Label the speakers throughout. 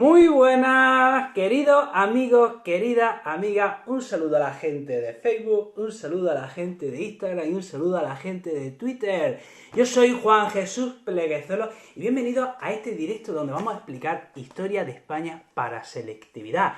Speaker 1: Muy buenas, queridos amigos, queridas amigas, un saludo a la gente de Facebook, un saludo a la gente de Instagram y un saludo a la gente de Twitter. Yo soy Juan Jesús Pleguezolo y bienvenidos a este directo donde vamos a explicar historia de España para selectividad.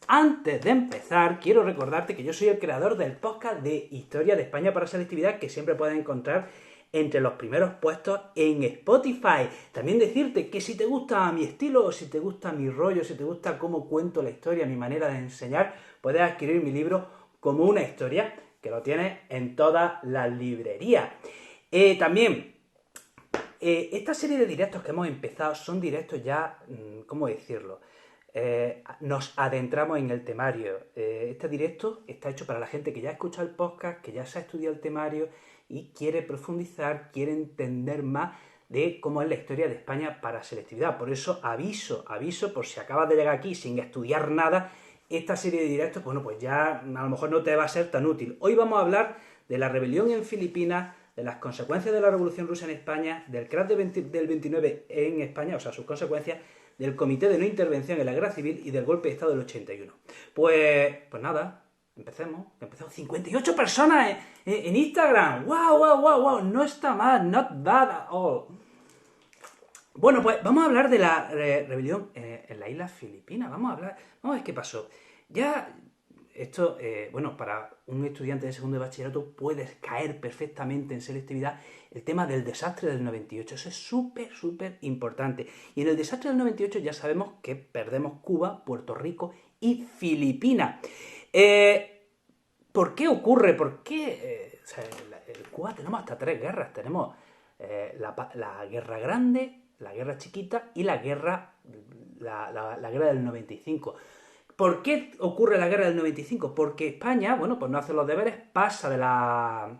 Speaker 1: Antes de empezar, quiero recordarte que yo soy el creador del podcast de Historia de España para selectividad, que siempre puedes encontrar entre los primeros puestos en Spotify. También decirte que si te gusta mi estilo, si te gusta mi rollo, si te gusta cómo cuento la historia, mi manera de enseñar, puedes adquirir mi libro Como una historia, que lo tienes en todas las librerías. También, esta serie de directos que hemos empezado son directos ya, ¿cómo decirlo? Nos adentramos en el temario. Este directo está hecho para la gente que ya ha escuchado el podcast, que ya se ha estudiado el temario y quiere profundizar, quiere entender más de cómo es la historia de España para selectividad. Por eso aviso, por si acabas de llegar aquí sin estudiar nada, esta serie de directos, bueno, pues ya a lo mejor no te va a ser tan útil. Hoy vamos a hablar de la rebelión en Filipinas, de las consecuencias de la Revolución Rusa en España, del crash del 29 en España, o sea, sus consecuencias, del Comité de No Intervención en la Guerra Civil y del golpe de Estado del 81. Pues nada, empecemos. 58 personas en Instagram. ¡Wow! No está mal, not bad at all. Bueno, pues vamos a hablar de la rebelión en las Islas Filipinas. Vamos a ver qué pasó. Ya, esto, bueno, para un estudiante de segundo de bachillerato puedes caer perfectamente en selectividad el tema del desastre del 98. Eso es súper importante. Y en el desastre del 98 ya sabemos que perdemos Cuba, Puerto Rico y Filipinas. ¿Por qué ocurre? ¿Por qué? O sea, en Cuba tenemos hasta 3 guerras. Tenemos la guerra grande, la guerra chiquita y la guerra del 95. ¿Por qué ocurre la guerra del 95? Porque España, bueno, pues no hace los deberes, pasa de las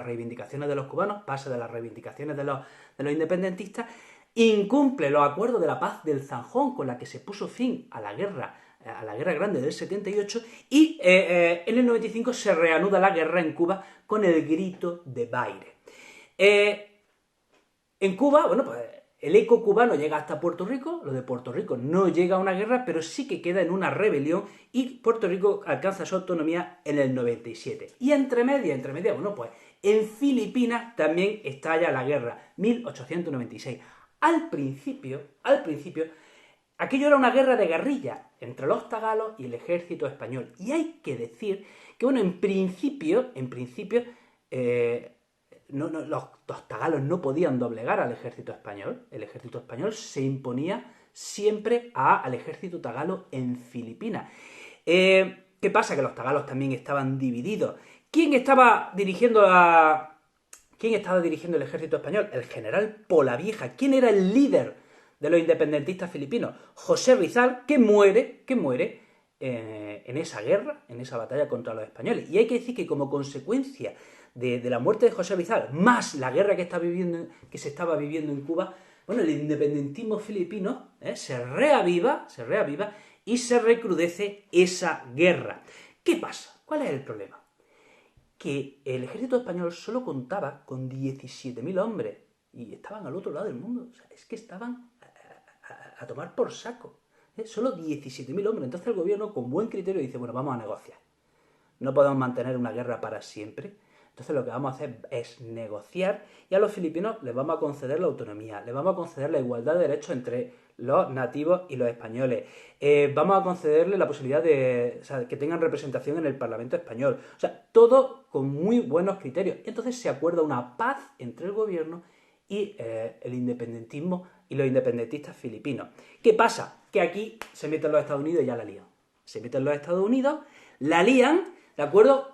Speaker 1: reivindicaciones de los cubanos, pasa de las reivindicaciones de los independentistas, incumple los acuerdos de la paz del Zanjón con la que se puso fin a la guerra grande del 78 y en el 95 se reanuda la guerra en Cuba con el grito de Baire. En Cuba, bueno, pues el eco cubano llega hasta Puerto Rico, lo de Puerto Rico no llega a una guerra, pero sí que queda en una rebelión y Puerto Rico alcanza su autonomía en el 97. Y entre media, bueno, pues en Filipinas también estalla la guerra, 1896. Al principio, aquello era una guerra de guerrilla entre los tagalos y el ejército español. Y hay que decir que, bueno, en principio, los tagalos no podían doblegar al ejército español. El ejército español se imponía siempre al ejército tagalo en Filipinas. ¿Qué pasa? Que los tagalos también estaban divididos. ¿Quién estaba dirigiendo el ejército español? El general Polavieja. ¿Quién era el líder de los independentistas filipinos? José Rizal, que muere en esa guerra, en esa batalla contra los españoles. Y hay que decir que como consecuencia de la muerte de José Rizal, más la guerra que se estaba viviendo en Cuba, bueno, el independentismo filipino se reaviva y se recrudece esa guerra. ¿Qué pasa? ¿Cuál es el problema? Que el ejército español solo contaba con 17.000 hombres y estaban al otro lado del mundo. O sea, es que estaban a tomar por saco. Solo 17.000 hombres. Entonces el gobierno, con buen criterio, dice, bueno, vamos a negociar. No podemos mantener una guerra para siempre. Entonces lo que vamos a hacer es negociar y a los filipinos les vamos a conceder la autonomía, les vamos a conceder la igualdad de derechos entre los nativos y los españoles. Vamos a concederles la posibilidad de que tengan representación en el Parlamento español. O sea, todo con muy buenos criterios. Y entonces se acuerda una paz entre el gobierno y el independentismo y los independentistas filipinos. ¿Qué pasa? Que aquí se meten los Estados Unidos y ya la lían. Se meten los Estados Unidos, la lían, ¿de acuerdo?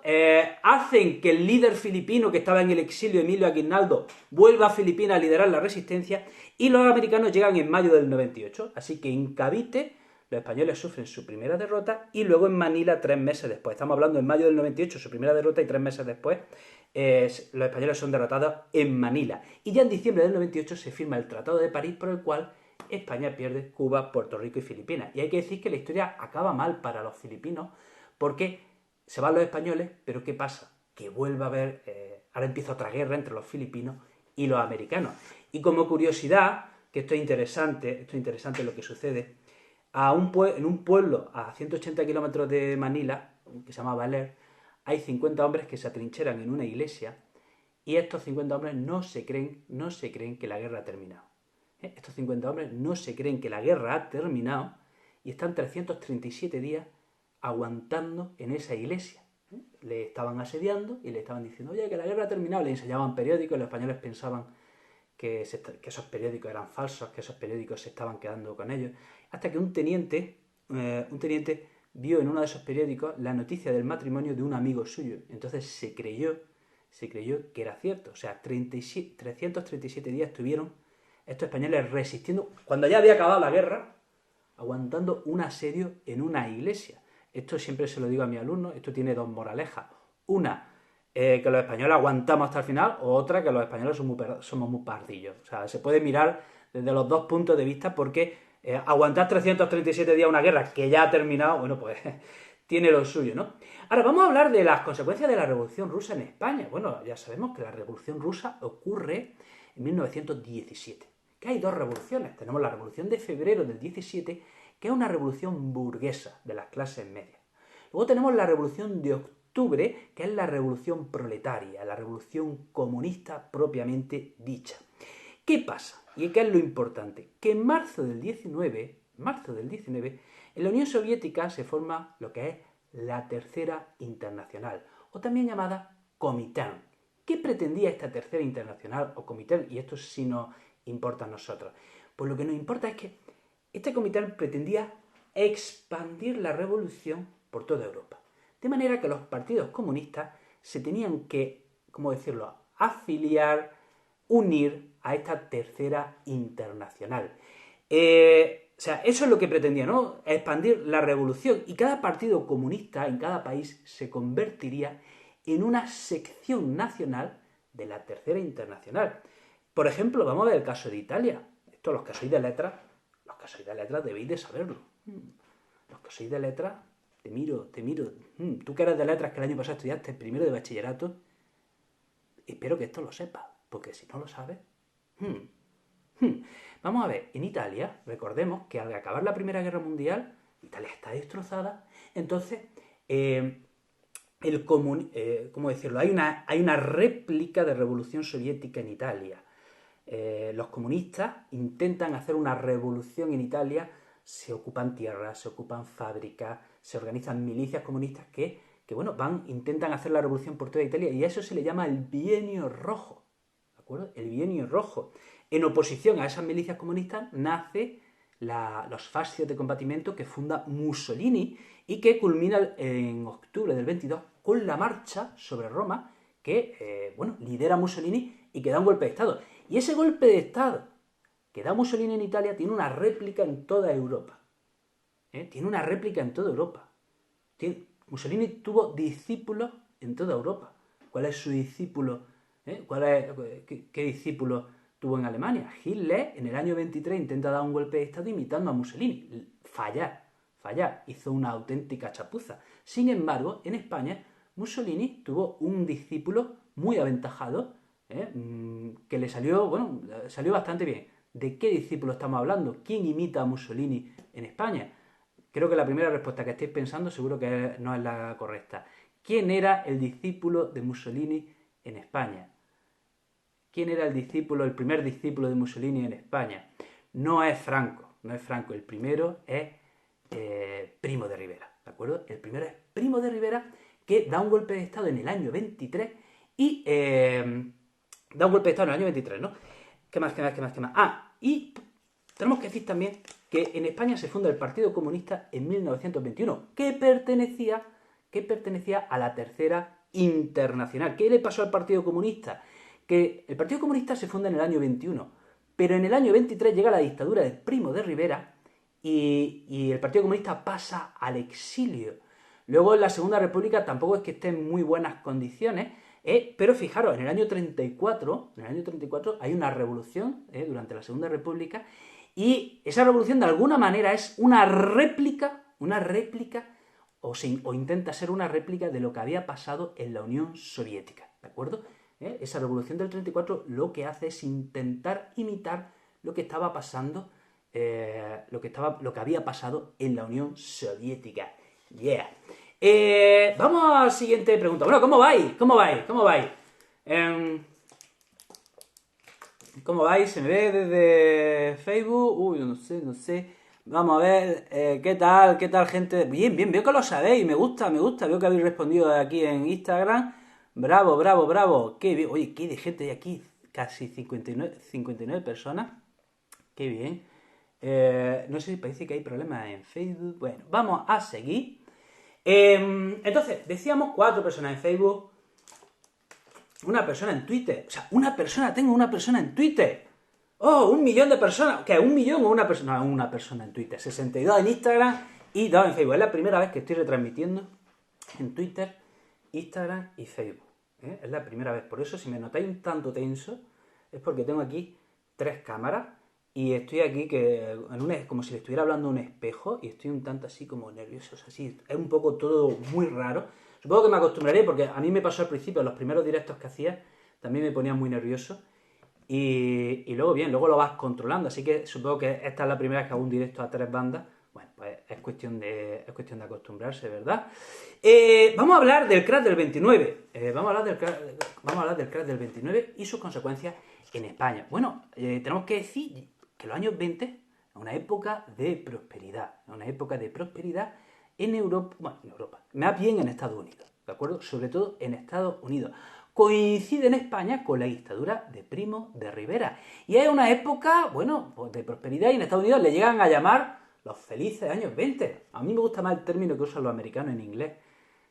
Speaker 1: Hacen que el líder filipino que estaba en el exilio, Emilio Aguinaldo, vuelva a Filipinas a liderar la resistencia y los americanos llegan en mayo del 98. Así que en Cavite los españoles sufren su primera derrota y luego en Manila 3 meses después. Estamos hablando en mayo del 98, su primera derrota, y 3 meses después los españoles son derrotados en Manila. Y ya en diciembre del 98 se firma el Tratado de París por el cual España pierde Cuba, Puerto Rico y Filipinas. Y hay que decir que la historia acaba mal para los filipinos porque se van los españoles, pero ¿qué pasa? Que vuelve a haber, ahora empieza otra guerra entre los filipinos y los americanos. Y como curiosidad, que esto es interesante lo que sucede, en un pueblo a 180 kilómetros de Manila, que se llama Valer, hay 50 hombres que se atrincheran en una iglesia y estos 50 hombres no se creen que la guerra ha terminado. Estos 50 hombres no se creen que la guerra ha terminado y están 337 días aguantando en esa iglesia. Le estaban asediando y le estaban diciendo, oye, que la guerra ha terminado. Le enseñaban periódicos y los españoles pensaban que esos periódicos eran falsos, que esos periódicos se estaban quedando con ellos. Hasta que un teniente vio en uno de esos periódicos la noticia del matrimonio de un amigo suyo. Entonces se creyó que era cierto. O sea, 337 días estuvieron estos españoles resistiendo, cuando ya había acabado la guerra, aguantando un asedio en una iglesia. Esto siempre se lo digo a mis alumnos, esto tiene dos moralejas. Una, que los españoles aguantamos hasta el final, o otra, que los españoles somos muy pardillos. O sea, se puede mirar desde los dos puntos de vista porque aguantar 337 días una guerra que ya ha terminado, bueno, pues tiene lo suyo, ¿no? Ahora vamos a hablar de las consecuencias de la Revolución Rusa en España. Bueno, ya sabemos que la Revolución Rusa ocurre en 1917. Que hay dos revoluciones. Tenemos la Revolución de Febrero del 17, que es una revolución burguesa de las clases medias. Luego tenemos la Revolución de Octubre, que es la revolución proletaria, la revolución comunista propiamente dicha. ¿Qué pasa? ¿Y qué es lo importante? Que en marzo del 19, en la Unión Soviética se forma lo que es la Tercera Internacional, o también llamada Comintern. ¿Qué pretendía esta Tercera Internacional o Comintern? Y esto sí nos importa a nosotros. Pues lo que nos importa es que este Comintern pretendía expandir la revolución por toda Europa. De manera que los partidos comunistas se tenían que, ¿cómo decirlo?, afiliar, unir a esta Tercera Internacional. O sea, eso es lo que pretendía, ¿no? Expandir la revolución. Y cada partido comunista en cada país se convertiría en una sección nacional de la Tercera Internacional. Por ejemplo, vamos a ver el caso de Italia. Esto, los que sois de letras debéis de saberlo. Los que sois de letras, te miro. Tú que eres de letras, que el año pasado estudiaste primero de bachillerato, espero que esto lo sepas, porque si no lo sabes... Vamos a ver, en Italia, recordemos que al acabar la Primera Guerra Mundial, Italia está destrozada, entonces, ¿cómo decirlo? Hay una réplica de revolución soviética en Italia. Los comunistas intentan hacer una revolución en Italia, se ocupan tierras, se ocupan fábricas, se organizan milicias comunistas que intentan hacer la revolución por toda Italia, y a eso se le llama el Bienio Rojo, ¿de acuerdo? El Bienio Rojo. En oposición a esas milicias comunistas nace los fascios de combatimiento que funda Mussolini y que culmina en octubre del 22 con la marcha sobre Roma que lidera Mussolini y que da un golpe de Estado. Y ese golpe de Estado que da Mussolini en Italia tiene una réplica en toda Europa. Tiene una réplica en toda Europa. Mussolini tuvo discípulos en toda Europa. ¿Cuál es su discípulo? ¿Qué discípulo tuvo en Alemania? Hitler en el año 23 intenta dar un golpe de Estado imitando a Mussolini. Fallar. Hizo una auténtica chapuza. Sin embargo, en España, Mussolini tuvo un discípulo muy aventajado, que le salió bastante bien. ¿De qué discípulo estamos hablando? ¿Quién imita a Mussolini en España? Creo que la primera respuesta que estéis pensando seguro que no es la correcta. ¿Quién era el discípulo de Mussolini en España? ¿Quién era el primer discípulo de Mussolini en España? No es Franco. El primero es Primo de Rivera, ¿de acuerdo? El primero es Primo de Rivera, que da un golpe de Estado en el año 23 y... da un golpe de Estado en el año 23, ¿no? ¿Qué más? Y tenemos que decir también que en España se funda el Partido Comunista en 1921, que pertenecía a la Tercera Internacional. ¿Qué le pasó al Partido Comunista? Que el Partido Comunista se funda en el año 21, pero en el año 23 llega la dictadura de Primo de Rivera y el Partido Comunista pasa al exilio. Luego en la Segunda República tampoco es que esté en muy buenas condiciones, pero fijaros, en el año 34 hay una revolución durante la Segunda República, y esa revolución de alguna manera es una réplica o intenta ser una réplica de lo que había pasado en la Unión Soviética, ¿de acuerdo? Esa revolución del 34 lo que hace es intentar imitar lo que estaba pasando lo que había pasado en la Unión Soviética. Yeah. Vamos a la siguiente pregunta. Bueno, ¿cómo vais? ¿Cómo vais? ¿Cómo vais? ¿Cómo vais? ¿Se me ve desde Facebook? Uy, no sé. Vamos a ver, ¿qué tal, gente? Bien, veo que lo sabéis, me gusta. Veo que habéis respondido aquí en Instagram. Bravo. Qué bien. Oye, qué de gente hay aquí. Casi 59 personas. Qué bien. No sé si parece que hay problemas en Facebook. Bueno, vamos a seguir. Entonces, decíamos 4 personas en Facebook, una persona en Twitter. O sea, tengo una persona en Twitter. ¡Oh! 1.000.000 de personas. ¿Qué? ¿1 millón o una persona? No, una persona en Twitter. 62 en Instagram y 2 en Facebook. Es la primera vez que estoy retransmitiendo en Twitter, Instagram y Facebook. Es la primera vez. Por eso, si me notáis un tanto tenso, es porque tengo aquí 3 cámaras y estoy aquí como si le estuviera hablando a un espejo y estoy un tanto así como nervioso. O sea, así, es un poco todo muy raro. Supongo que me acostumbraré porque a mí me pasó al principio, en los primeros directos que hacía, también me ponía muy nervioso. Y luego luego lo vas controlando. Así que supongo que esta es la primera vez que hago un directo a 3 bandas. Bueno, pues es cuestión de acostumbrarse, ¿verdad? Vamos a hablar del crash del 29. Vamos a hablar del crash del 29 y sus consecuencias en España. Bueno, tenemos que decir que los años 20 es una época de prosperidad. En Europa, más bien en Estados Unidos, ¿de acuerdo? Sobre todo en Estados Unidos. Coincide en España con la dictadura de Primo de Rivera. Y es una época, pues de prosperidad, y en Estados Unidos le llegan a llamar los felices años 20. A mí me gusta más el término que usan los americanos en inglés,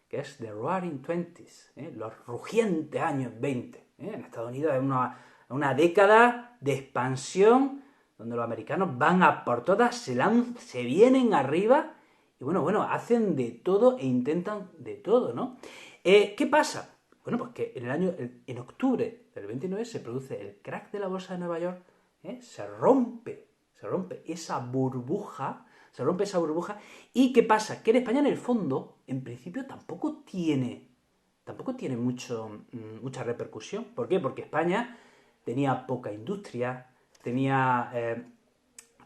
Speaker 1: que es the roaring twenties, los rugientes años 20. En Estados Unidos es una década de expansión donde los americanos van a por todas, se vienen arriba y bueno, hacen de todo e intentan de todo, ¿no? ¿Qué pasa? Bueno, pues que en octubre del 29 se produce el crack de la bolsa de Nueva York, se rompe esa burbuja, y ¿qué pasa? Que en España en el fondo, en principio, tampoco tiene mucha repercusión. ¿Por qué? Porque España tenía poca industria,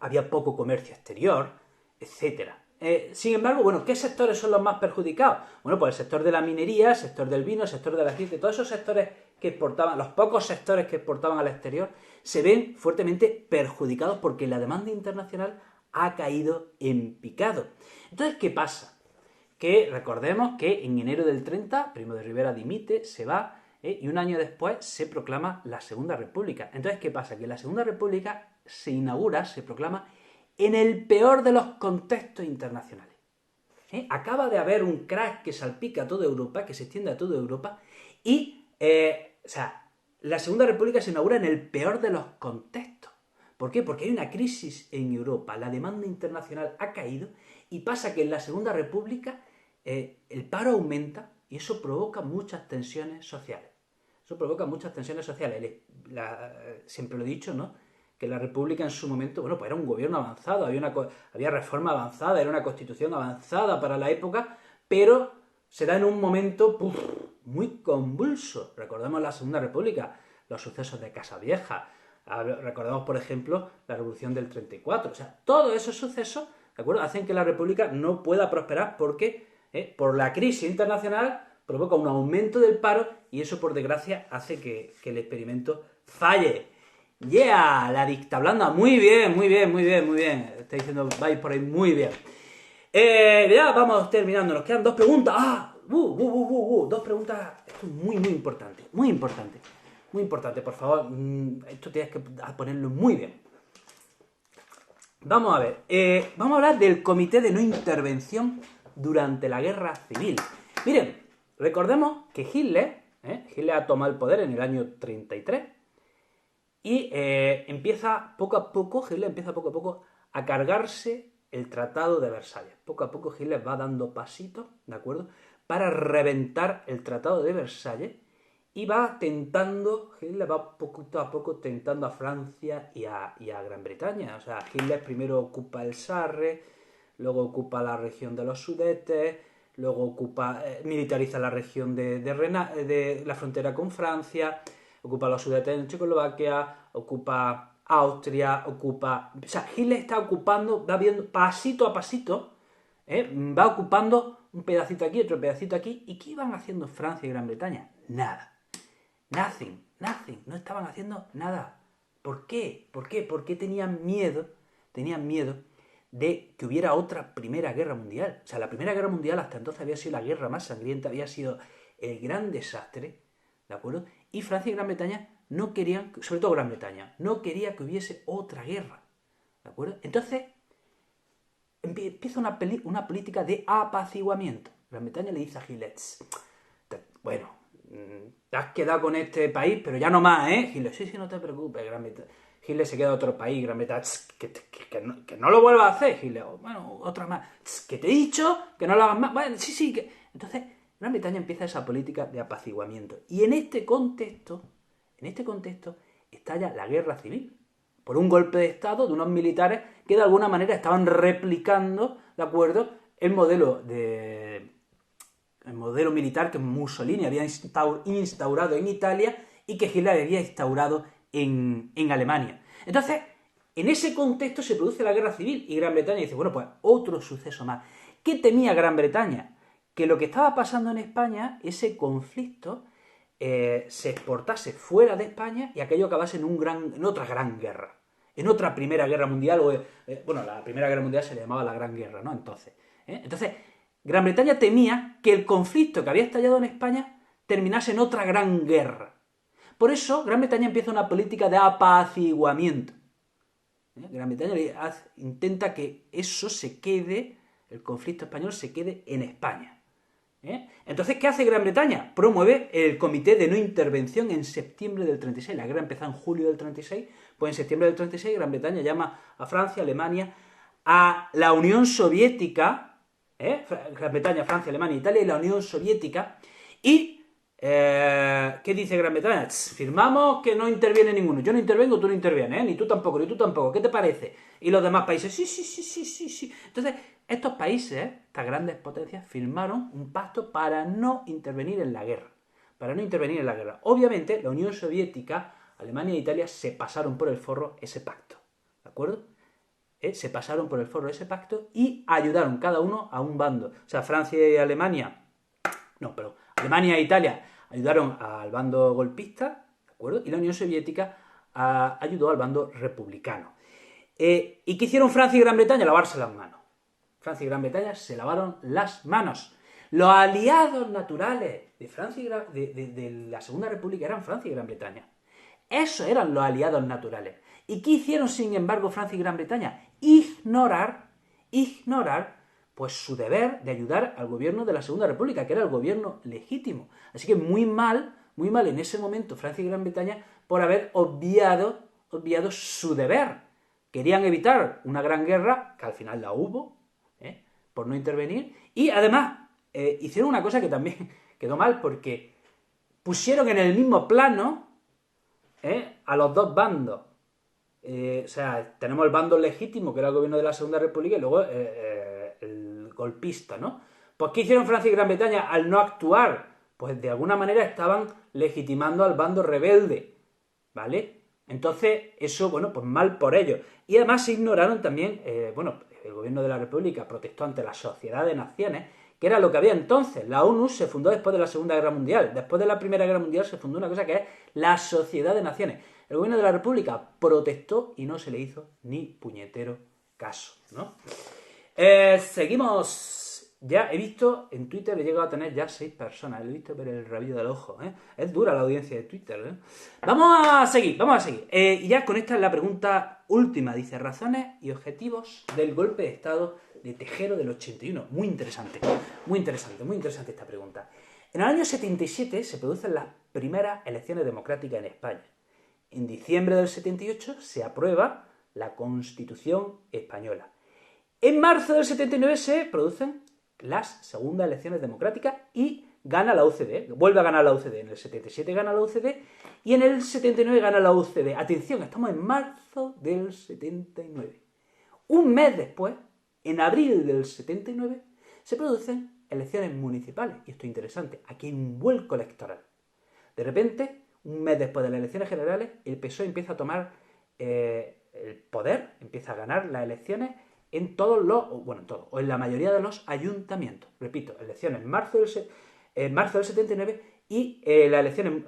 Speaker 1: había poco comercio exterior, etcétera. Sin embargo, bueno, ¿qué sectores son los más perjudicados? Bueno, pues el sector de la minería, el sector del vino, el sector del aceite, todos esos sectores que exportaban, los pocos sectores que exportaban al exterior, se ven fuertemente perjudicados porque la demanda internacional ha caído en picado. Entonces, ¿qué pasa? Que recordemos que en enero del 30, Primo de Rivera dimite, se va, y un año después se proclama la Segunda República. Entonces, ¿qué pasa? Que la Segunda República se proclama en el peor de los contextos internacionales. Acaba de haber un crack que salpica a toda Europa, que se extiende a toda Europa, y, la Segunda República se inaugura en el peor de los contextos. ¿Por qué? Porque hay una crisis en Europa, la demanda internacional ha caído, y pasa que en la Segunda República el paro aumenta, y eso provoca muchas tensiones sociales. Siempre lo he dicho, ¿no? Que la República en su momento, pues era un gobierno avanzado, había reforma avanzada, era una constitución avanzada para la época, pero se da en un momento muy convulso. Recordemos la Segunda República, los sucesos de Casavieja, recordemos, por ejemplo, la Revolución del 34. O sea, todos esos sucesos, ¿de acuerdo?, hacen que la República no pueda prosperar porque, por la crisis internacional, provoca un aumento del paro y eso, por desgracia, hace que el experimento falle. ¡Yeah! La dicta blanda. Muy bien. Está diciendo, vais por ahí muy bien. Ya vamos terminando. Nos quedan 2 preguntas. Dos preguntas. Esto es muy importante. Muy importante, por favor. Esto tienes que ponerlo muy bien. Vamos a ver. Vamos a hablar del Comité de No Intervención durante la Guerra Civil. Miren, recordemos que Hitler ha tomado el poder en el año 33. Y empieza poco a poco a cargarse el Tratado de Versalles. Poco a poco Hitler va dando pasitos, ¿de acuerdo?, para reventar el Tratado de Versalles, y Hitler va poco a poco tentando a Francia y a Gran Bretaña. O sea, Hitler primero ocupa el Sarre, luego ocupa la región de los Sudetes, luego militariza la región de la frontera con Francia, ocupa los Sudetes en Checoslovaquia, ocupa Austria, ocupa... O sea, Hitler está ocupando, va viendo pasito a pasito, va ocupando un pedacito aquí, otro pedacito aquí. ¿Y qué iban haciendo Francia y Gran Bretaña? Nada. Nothing. No estaban haciendo nada. ¿Por qué? Porque tenían miedo de que hubiera otra Primera Guerra Mundial. O sea, la Primera Guerra Mundial hasta entonces había sido la guerra más sangrienta, había sido el gran desastre, ¿de acuerdo? Y Francia y Gran Bretaña no querían, sobre todo Gran Bretaña, no quería que hubiese otra guerra, ¿de acuerdo? Entonces empieza una política de apaciguamiento. Gran Bretaña le dice a Hitler, bueno, te has quedado con este país, pero ya no más, ¿eh? Hitler, sí, no te preocupes, Gran Bretaña. Hitler se queda a otro país, Gran Bretaña, que no lo vuelvas a hacer, Hitler, bueno, otra más, que te he dicho que no lo hagas más, bueno, sí, que... Entonces, Gran Bretaña empieza esa política de apaciguamiento. Y en este contexto, estalla la guerra civil, por un golpe de Estado de unos militares que de alguna manera estaban replicando, ¿de acuerdo?, el modelo militar que Mussolini había instaurado en Italia y que Hitler había instaurado en Alemania. Entonces, en ese contexto se produce la guerra civil y Gran Bretaña dice, bueno, pues otro suceso más. ¿Qué temía Gran Bretaña? Que lo que estaba pasando en España, ese conflicto, se exportase fuera de España y aquello acabase en otra gran guerra. En otra Primera Guerra Mundial, bueno, la Primera Guerra Mundial se le llamaba la Gran Guerra, ¿no? Entonces, Gran Bretaña temía que el conflicto que había estallado en España terminase en otra gran guerra. Por eso, Gran Bretaña empieza una política de apaciguamiento. Gran Bretaña intenta que eso se quede, el conflicto español se quede en España. Entonces, ¿qué hace Gran Bretaña? Promueve el Comité de No Intervención en septiembre del 36. La guerra empezó en julio del 36, pues en septiembre del 36 Gran Bretaña llama a Francia, Alemania, a la Unión Soviética, Gran Bretaña, Francia, Alemania, Italia y la Unión Soviética, y ¿qué dice Gran Bretaña? Firmamos que no interviene ninguno. Yo no intervengo, tú no intervienes, ni tú tampoco. ¿Qué te parece? Y los demás países, sí. Entonces, estos países, estas grandes potencias, firmaron un pacto para no intervenir en la guerra. Obviamente, la Unión Soviética, Alemania e Italia se pasaron por el forro ese pacto. ¿De acuerdo? Se pasaron por el forro ese pacto y ayudaron cada uno a un bando. O sea, Francia y Alemania e Italia ayudaron al bando golpista, ¿de acuerdo? Y la Unión Soviética ayudó al bando republicano. ¿Y qué hicieron Francia y Gran Bretaña? Lavarse las manos. Francia y Gran Bretaña se lavaron las manos. Los aliados naturales de Francia de la Segunda República eran Francia y Gran Bretaña. Esos eran los aliados naturales. ¿Y qué hicieron, sin embargo, Francia y Gran Bretaña? Ignorar pues su deber de ayudar al gobierno de la Segunda República, que era el gobierno legítimo. Así que muy mal en ese momento Francia y Gran Bretaña por haber obviado su deber. Querían evitar una gran guerra, que al final la hubo, por no intervenir, y además hicieron una cosa que también quedó mal, porque pusieron en el mismo plano a los dos bandos. O sea, tenemos el bando legítimo, que era el gobierno de la Segunda República, y luego el golpista, ¿no? Pues ¿qué hicieron Francia y Gran Bretaña al no actuar? Pues de alguna manera estaban legitimando al bando rebelde, ¿vale? Entonces, eso, bueno, pues mal por ellos. Y además se ignoraron también, el gobierno de la República protestó ante la Sociedad de Naciones, que era lo que había entonces. La ONU se fundó después de la Segunda Guerra Mundial. Después de la Primera Guerra Mundial se fundó una cosa que es la Sociedad de Naciones. El gobierno de la República protestó y no se le hizo ni puñetero caso, ¿no? Seguimos. Ya he visto, en Twitter he llegado a tener ya 6 personas. He visto ver el rabillo del ojo, ¿eh? Es dura la audiencia de Twitter, Vamos a seguir. Y ya con esta es la pregunta última. Dice, razones y objetivos del golpe de Estado de Tejero del 81. Muy interesante esta pregunta. En el año 77 se producen las primeras elecciones democráticas en España. En diciembre del 78 se aprueba la Constitución española. En marzo del 79 se producen las segundas elecciones democráticas y gana la UCD, vuelve a ganar la UCD. En el 77 gana la UCD y en el 79 gana la UCD. Atención, estamos en marzo del 79. Un mes después, en abril del 79, se producen elecciones municipales. Y esto es interesante, aquí hay un vuelco electoral. De repente, un mes después de las elecciones generales, el PSOE empieza a tomar el poder empieza a ganar las elecciones en todos los, bueno, en todos, o en la mayoría de los ayuntamientos. Repito, elecciones en marzo del 79 y las elecciones,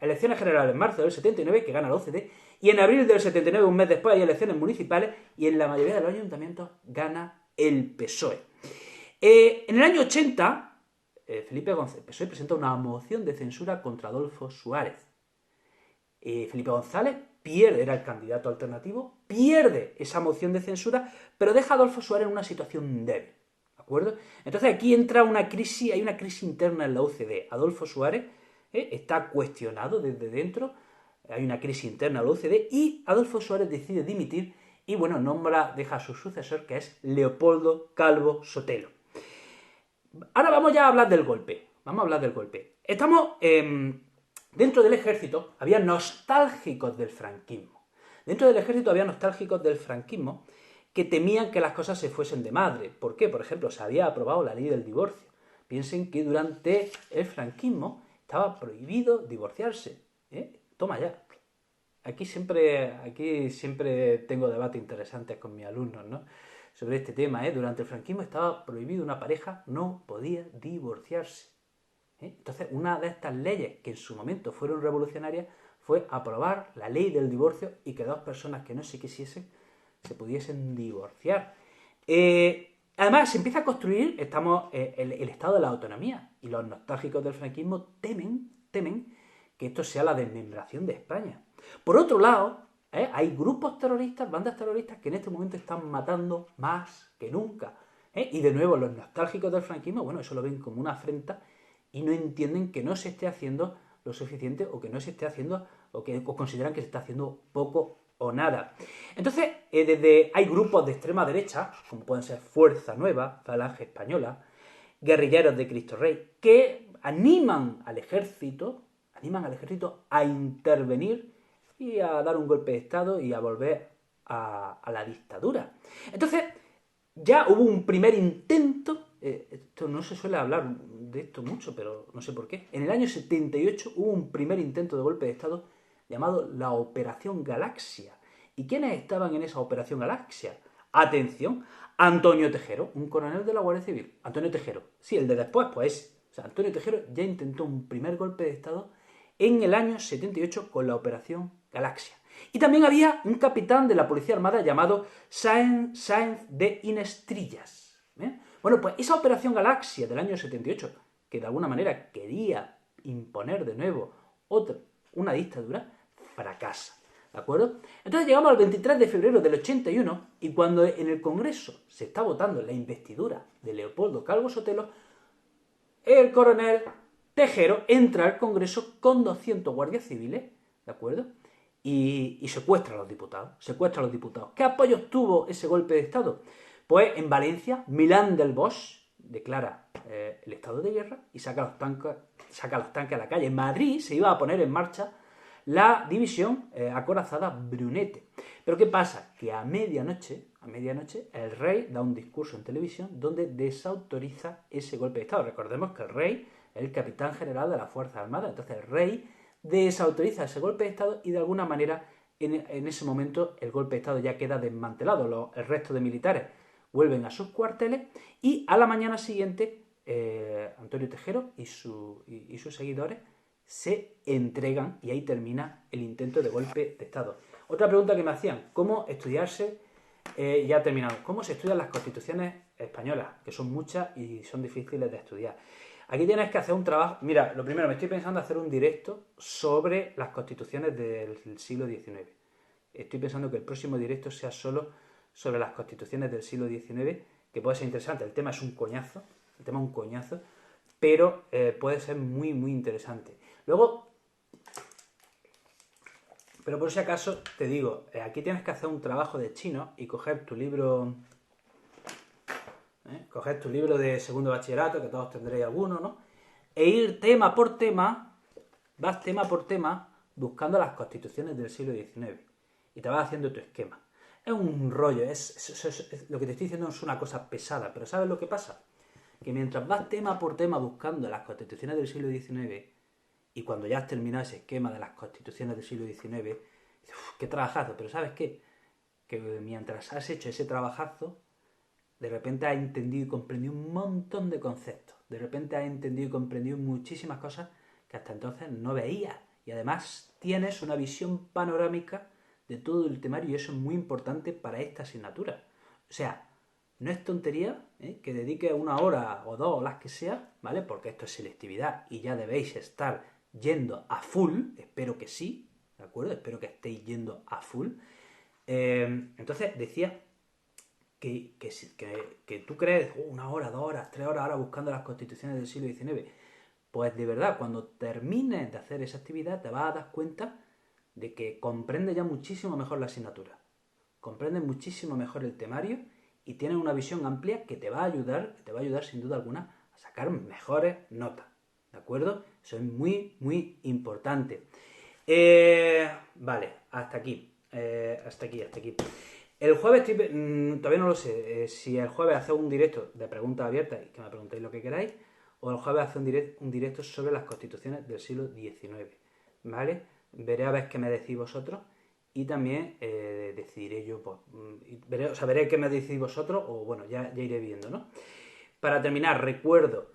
Speaker 1: elecciones generales en marzo del 79 que gana la UCD, y en abril del 79, un mes después, hay elecciones municipales y en la mayoría de los ayuntamientos gana el PSOE. En el año 80, Felipe González, PSOE, presenta una moción de censura contra Adolfo Suárez. Felipe González pierde, era el candidato alternativo, pierde esa moción de censura, pero deja a Adolfo Suárez en una situación débil. ¿De acuerdo? Entonces aquí entra una crisis, hay una crisis interna en la UCD. Adolfo Suárez está cuestionado desde dentro, hay una crisis interna en la UCD y Adolfo Suárez decide dimitir y, bueno, deja a su sucesor, que es Leopoldo Calvo Sotelo. Ahora vamos ya a hablar del golpe. Vamos a hablar del golpe. Estamos dentro del ejército, había nostálgicos del franquismo. Dentro del ejército había nostálgicos del franquismo que temían que las cosas se fuesen de madre. ¿Por qué? Por ejemplo, se había aprobado la ley del divorcio. Piensen que durante el franquismo estaba prohibido divorciarse. Toma ya. Aquí siempre tengo debates interesantes con mis alumnos, ¿no?, sobre este tema. Durante el franquismo estaba prohibido, una pareja no podía divorciarse. Entonces, una de estas leyes que en su momento fueron revolucionarias fue aprobar la ley del divorcio y que dos personas que no se quisiesen se pudiesen divorciar. Además, se empieza a construir, el estado de la autonomía, y los nostálgicos del franquismo temen que esto sea la desmembración de España. Por otro lado, hay grupos terroristas, bandas terroristas, que en este momento están matando más que nunca. Y de nuevo, los nostálgicos del franquismo, bueno, eso lo ven como una afrenta y no entienden que no se esté haciendo lo suficiente, o que no se esté haciendo, o consideran que se está haciendo poco o nada. Entonces, hay grupos de extrema derecha, como pueden ser Fuerza Nueva, Falange Española, Guerrilleros de Cristo Rey, que animan al ejército a intervenir y a dar un golpe de Estado y a volver a la dictadura. Entonces, ya hubo un primer intento, esto no se suele hablar de esto mucho, pero no sé por qué. En el año 78 hubo un primer intento de golpe de Estado llamado la Operación Galaxia. ¿Y quiénes estaban en esa Operación Galaxia? Atención, Antonio Tejero, un coronel de la Guardia Civil. Antonio Tejero, sí, el de después, pues. O sea, Antonio Tejero ya intentó un primer golpe de Estado en el año 78 con la Operación Galaxia. Y también había un capitán de la Policía Armada llamado Sáenz de Inestrillas. Bueno, pues esa Operación Galaxia del año 78, que de alguna manera quería imponer de nuevo una dictadura, fracasa. ¿De acuerdo? Entonces llegamos al 23 de febrero del 81 y cuando en el Congreso se está votando la investidura de Leopoldo Calvo Sotelo, el coronel Tejero entra al Congreso con 200 guardias civiles, ¿de acuerdo?, y secuestra a los diputados. ¿Qué apoyos tuvo ese golpe de Estado? Pues en Valencia, Milán del Bosch declara el estado de guerra y saca los tanques a la calle. En Madrid se iba a poner en marcha la división acorazada Brunete. Pero ¿qué pasa? Que a medianoche el rey da un discurso en televisión donde desautoriza ese golpe de Estado. Recordemos que el rey es el capitán general de las Fuerzas Armadas. Entonces el rey desautoriza ese golpe de Estado y de alguna manera en ese momento el golpe de Estado ya queda desmantelado. El resto de militares vuelven a sus cuarteles y a la mañana siguiente Antonio Tejero y sus seguidores se entregan y ahí termina el intento de golpe de Estado. Otra pregunta que me hacían: ¿cómo estudiarse? Ya terminado. ¿Cómo se estudian las constituciones españolas? Que son muchas y son difíciles de estudiar. Aquí tienes que hacer un trabajo. Mira, lo primero, me estoy pensando hacer un directo sobre las constituciones del siglo XIX. Estoy pensando que el próximo directo sea solo sobre las constituciones del siglo XIX, que puede ser interesante. El tema es un coñazo, pero puede ser muy, muy interesante. Luego, pero por si acaso, te digo, aquí tienes que hacer un trabajo de chino y coger tu libro de segundo bachillerato, que todos tendréis alguno, ¿no? E ir tema por tema, buscando las constituciones del siglo XIX. Y te vas haciendo tu esquema. Es un rollo, lo que te estoy diciendo es una cosa pesada, pero ¿sabes lo que pasa? Que mientras vas tema por tema buscando las constituciones del siglo XIX, y cuando ya has terminado ese esquema de las constituciones del siglo XIX, Uf, qué trabajazo, pero ¿sabes qué? Que mientras has hecho ese trabajazo, de repente has entendido y comprendido un montón de conceptos. De repente has entendido y comprendido muchísimas cosas que hasta entonces no veías. Y además tienes una visión panorámica de todo el temario y eso es muy importante para esta asignatura. O sea, no es tontería que dedique una hora o dos o las que sea, ¿vale? Porque esto es selectividad y ya debéis estar yendo a full, espero que sí, ¿de acuerdo? Espero que estéis yendo a full. Entonces decía que tú crees una hora, 2 horas, 3 horas ahora buscando las constituciones del siglo XIX. Pues de verdad, cuando termines de hacer esa actividad te vas a dar cuenta de que comprendes ya muchísimo mejor la asignatura, comprendes muchísimo mejor el temario y tienes una visión amplia que te va a ayudar sin duda alguna a sacar mejores notas. ¿De acuerdo? Eso es muy, muy importante. Vale, hasta aquí. Hasta aquí. El jueves todavía no lo sé. Si el jueves hace un directo de preguntas abiertas y que me preguntéis lo que queráis, o el jueves hace un directo sobre las constituciones del siglo XIX. ¿Vale? Veré a ver qué me decís vosotros y también decidiré yo, pues, veré qué me decís vosotros o bueno, ya iré viendo, ¿no? Para terminar, recuerdo,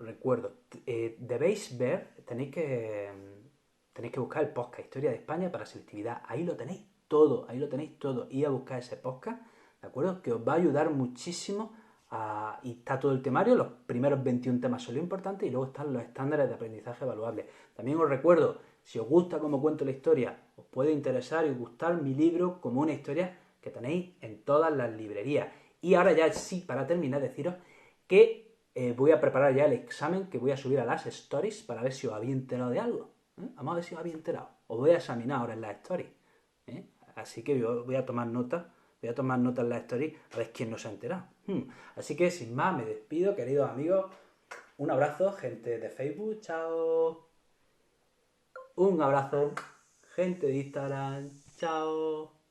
Speaker 1: debéis ver, tenéis que buscar el podcast Historia de España para selectividad. Ahí lo tenéis todo, ahí lo tenéis todo. Y a buscar ese podcast, ¿de acuerdo? Que os va a ayudar muchísimo y está todo el temario, los primeros 21 temas son lo importante y luego están los estándares de aprendizaje evaluables. También os recuerdo, si os gusta cómo cuento la historia, os puede interesar y gustar mi libro como una historia que tenéis en todas las librerías. Y ahora ya sí, para terminar, deciros que voy a preparar ya el examen que voy a subir a las stories para ver si os habéis enterado de algo. Vamos a ver si os habéis enterado. Os voy a examinar ahora en las stories. Así que yo voy a tomar nota. Voy a tomar nota en las stories a ver quién no se ha enterado. Así que sin más me despido, queridos amigos. Un abrazo, gente de Facebook. Chao. Un abrazo, gente de Instagram. Chao.